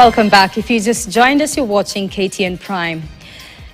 Welcome back. If you just joined us, you're watching KTN Prime.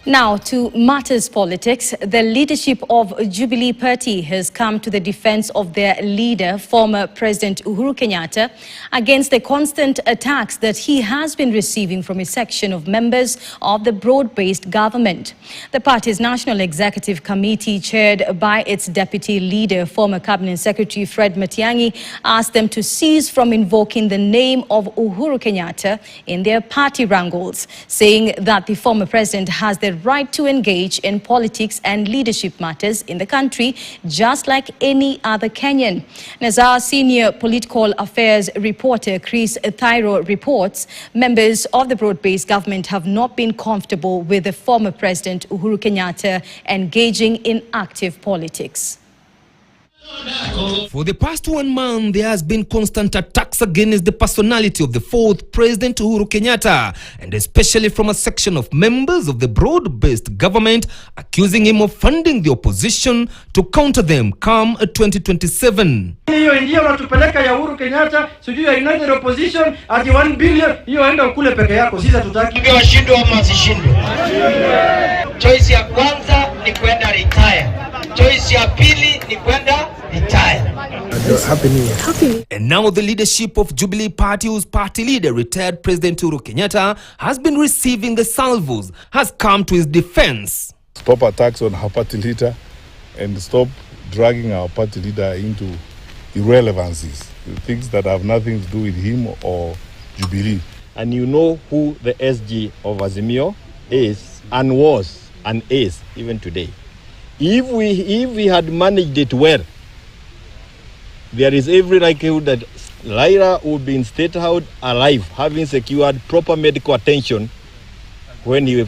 Now, to matters politics, the leadership of Jubilee Party has come to the defense of their leader, former President Uhuru Kenyatta, against the constant attacks that he has been receiving from a section of members of the broad-based government. The party's National Executive Committee, chaired by its deputy leader, former Cabinet Secretary Fred Matiang'i, asked them to cease from invoking the name of Uhuru Kenyatta in their party wrangles, saying that the former president has the right to engage in politics and leadership matters in the country, just like any other Kenyan. As our senior political affairs reporter Chris Thairo reports, members of the broad-based government have not been comfortable with the former President Uhuru Kenyatta engaging in active politics. For the past 1 month, there has been constant attacks against the personality of the fourth President Uhuru Kenyatta, and especially from a section of members of the broad-based government, accusing him of funding the opposition to counter them come 2027. Hiyo ndio unatupeleka ya Uhuru Kenyatta, sijui ya United Opposition, ati 1 billion, hiyo enda ukule peke yako, sisi tutaki. Ndio washindwe ama wasishindwe. Choice ya kwanza ni kwenda retire. Choice ya pili ni kwenda retire. And now the leadership of Jubilee Party, whose party leader, retired President Uhuru Kenyatta, has been receiving the salvos, has come to his defense. Stop attacks on our party leader and stop dragging our party leader into irrelevancies, things that have nothing to do with him or Jubilee. And you know who the SG of Azimio is and was and is even today. If we had managed it well, there is every likelihood that Lyra would be in state house alive, having secured proper medical attention when he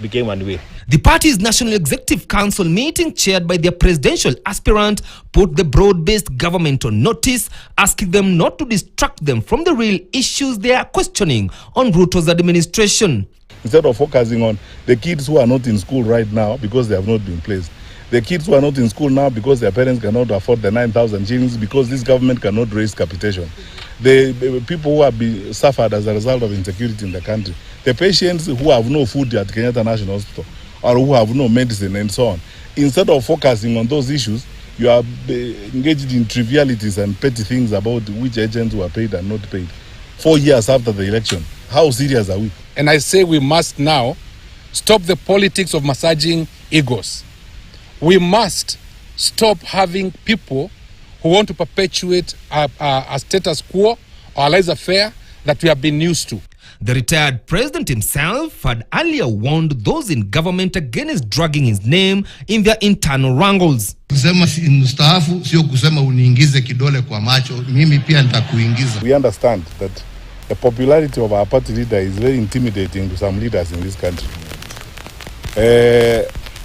became unwell. The party's National Executive Council meeting, chaired by their presidential aspirant, put the broad-based government on notice, asking them not to distract them from the real issues they are questioning on Ruto's administration. Instead of focusing on the kids who are not in school right now because they have not been placed, the kids who are not in school now because their parents cannot afford the 9,000 shillings because this government cannot raise capitation, the people who have been suffered as a result of insecurity in the country, the patients who have no food at Kenyatta National Hospital or who have no medicine and so on. Instead of focusing on those issues, you are engaged in trivialities and petty things about which agents were paid and not paid 4 years after the election. How serious are we? And I say we must now stop the politics of massaging egos. We must stop having people who want to perpetuate a status quo or a laissez-faire that we have been used to. The retired president himself had earlier warned those in government against dragging his name in their internal wrangles. We understand that the popularity of our party leader is very intimidating to some leaders in this country.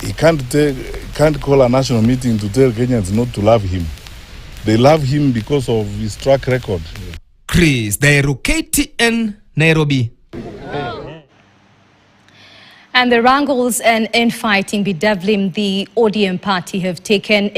He can't call a national meeting to tell Kenyans not to love him. They love him because of his track record. Chris Thairo, KTN, Nairobi. And the wrangles and infighting bedeviling the ODM party have taken